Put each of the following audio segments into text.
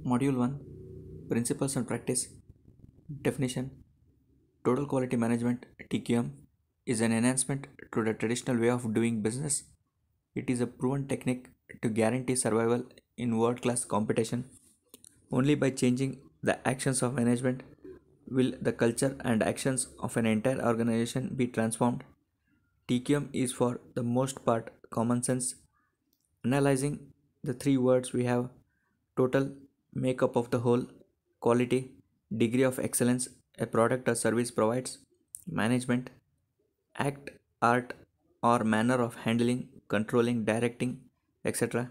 Module 1, Principles and Practice. Definition: Total Quality Management (TQM) is an enhancement to the traditional way of doing business. It is a proven technique to guarantee survival in world-class competition. Only by changing the actions of management will the culture and actions of an entire organization be transformed. TQM is for the most part common sense. Analyzing the three words we have: total, makeup of the whole; quality, degree of excellence a product or service provides; management, act, art, or manner of handling, controlling, directing, etc.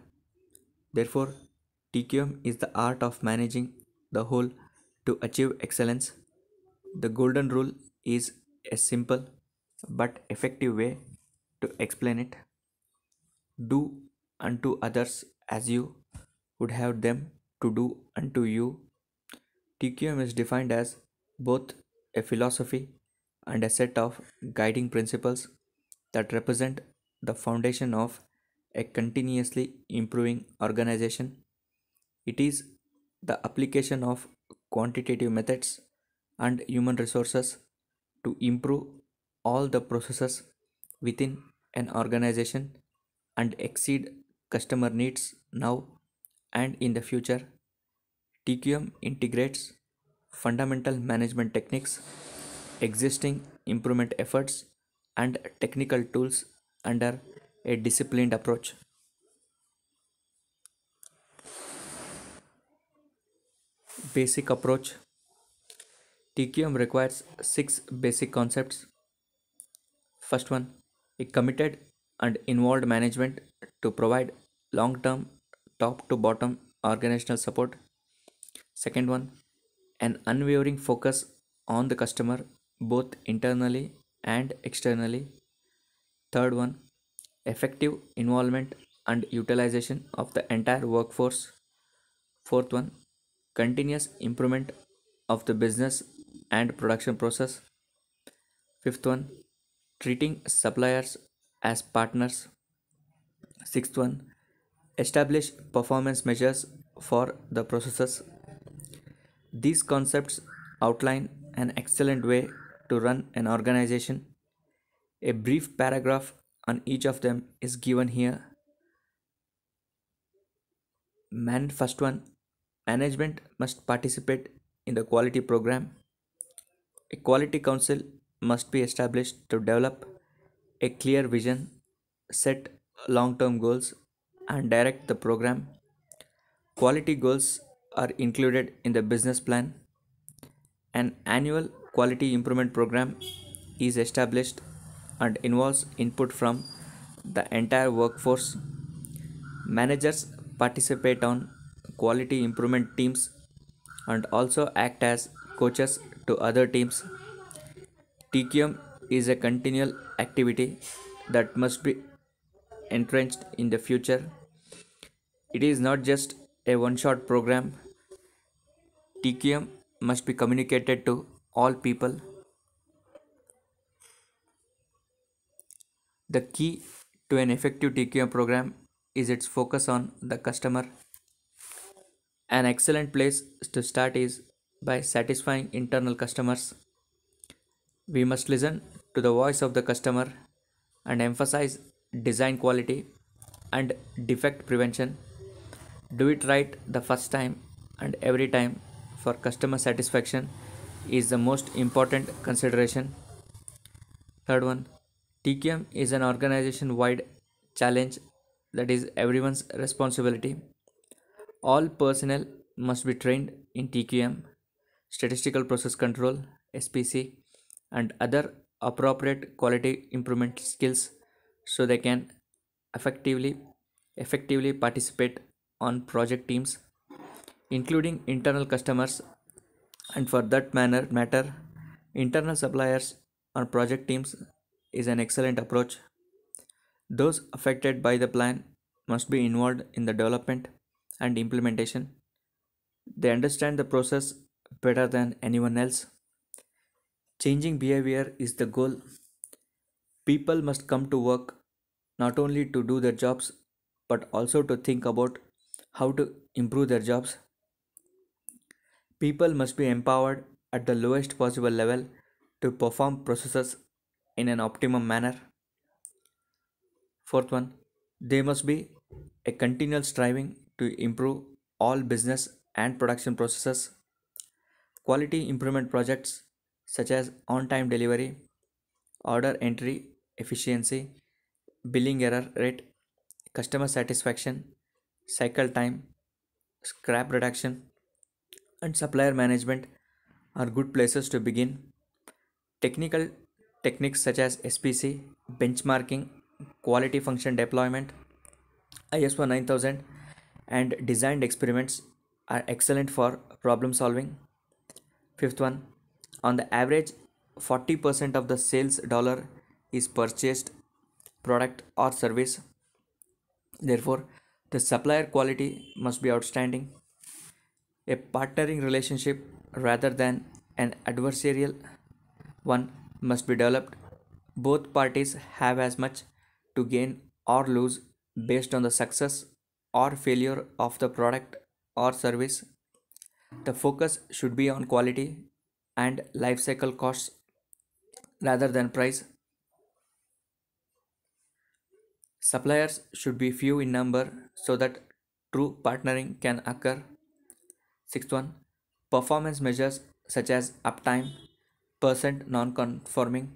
Therefore, TQM is the art of managing the whole to achieve excellence. The golden rule is a simple but effective way to explain it. Do unto others as you would have them to do unto you. TQM is defined as both a philosophy and a set of guiding principles that represent the foundation of a continuously improving organization. It is the application of quantitative methods and human resources to improve all the processes within an organization and exceed customer needs now and in the future. TQM integrates fundamental management techniques, existing improvement efforts, and technical tools under a disciplined approach. Basic approach: TQM requires six basic concepts. First one, a committed and involved management to provide long term, top to bottom organizational support. Second one, an unwavering focus on the customer both internally and externally. Third one, effective involvement and utilization of the entire workforce. Fourth one, continuous improvement of the business and production process. Fifth one, treating suppliers as partners. Sixth one, establish performance measures for the processes. These concepts outline an excellent way to run an organization. A brief paragraph on each of them is given here. First one, management must participate in the quality program. A quality council must be established to develop a clear vision, set long term goals, and direct the program. Quality goals are included in the business plan. An annual quality improvement program is established and involves input from the entire workforce. Managers participate on quality improvement teams and also act as coaches to other teams. TQM is a continual activity that must be entrenched in the future. It is not just a one shot program. TQM must be communicated to all people. The key to an effective TQM program is its focus on the customer. An excellent place to start is by satisfying internal customers. We must listen to the voice of the customer and emphasize design quality and defect prevention. Do it right the first time and every time for customer satisfaction is the most important consideration. Third one, TQM is an organization wide challenge that is everyone's responsibility. All personnel must be trained in TQM, statistical process control, SPC, and other appropriate quality improvement skills so they can effectively effectively participate on project teams, including internal customers and for that matter internal suppliers on project teams is an excellent approach. Those affected by the plan must be involved in the development and implementation. They understand the process better than anyone else. Changing behavior is the goal. People must come to work not only to do their jobs but also to think about how to improve their jobs. People must be empowered at the lowest possible level to perform processes in an optimum manner. Fourth one, there must be a continual striving to improve all business and production processes. Quality improvement projects such as on time delivery, order entry efficiency, billing error rate, customer satisfaction, cycle time, scrap reduction, and supplier management are good places to begin. Technical techniques such as SPC, benchmarking, quality function deployment, ISO 9000, and designed experiments are excellent for problem solving. Fifth one, on the average, 40% of the sales dollar is purchased product or service. Therefore, the supplier quality must be outstanding. A partnering relationship rather than an adversarial one must be developed. Both parties have as much to gain or lose based on the success or failure of the product or service. The focus should be on quality and life cycle costs rather than price. Suppliers should be few in number so that true partnering can occur. Sixth one, performance measures such as uptime, percent non-conforming,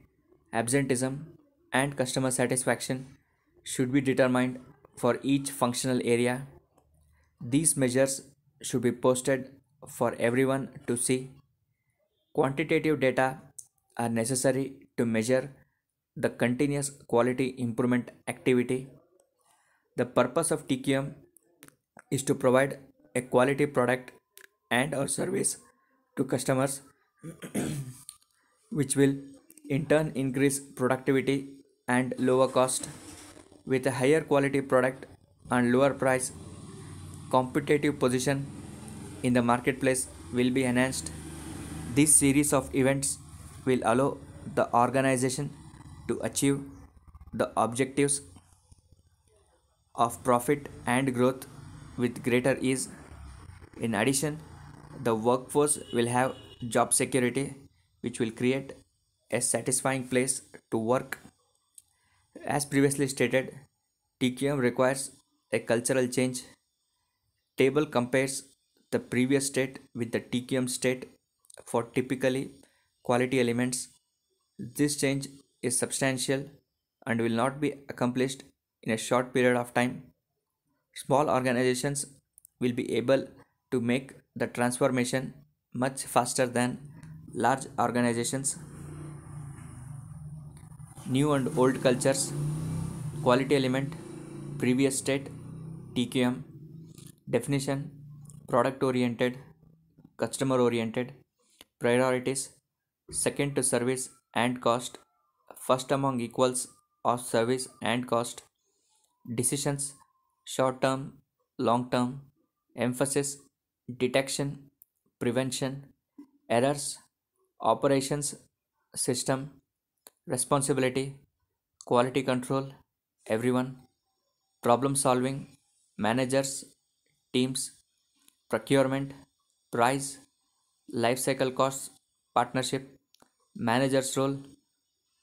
absenteeism, and customer satisfaction should be determined for each functional area. These measures should be posted for everyone to see. Quantitative data are necessary to measure the continuous quality improvement activity. The purpose of TQM is to provide a quality product and or service to customers which will in turn increase productivity and lower cost. With a higher quality product and lower price, competitive position in the marketplace will be enhanced. This series of events will allow the organization to achieve the objectives of profit and growth with greater ease. In addition, the workforce will have job security, which will create a satisfying place to work. As previously stated, TQM requires a cultural change. Table compares the previous state with the TQM state for typically quality elements. This change is substantial and will not be accomplished in a short period of time. Small organizations will be able to make the transformation much faster than large organizations. New and old cultures, quality element, previous state, TQM, definition, product oriented, customer oriented, priorities, second to service and cost, first among equals of service and cost, decisions, short term, long term, emphasis, detection, prevention, errors, operations, system, responsibility, quality control, everyone, problem solving, managers, teams, procurement, price, life cycle costs, partnership, manager's role,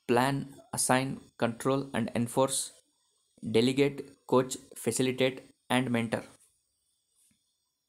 plan, assign, control, and enforce, delegate, coach, facilitate, and mentor.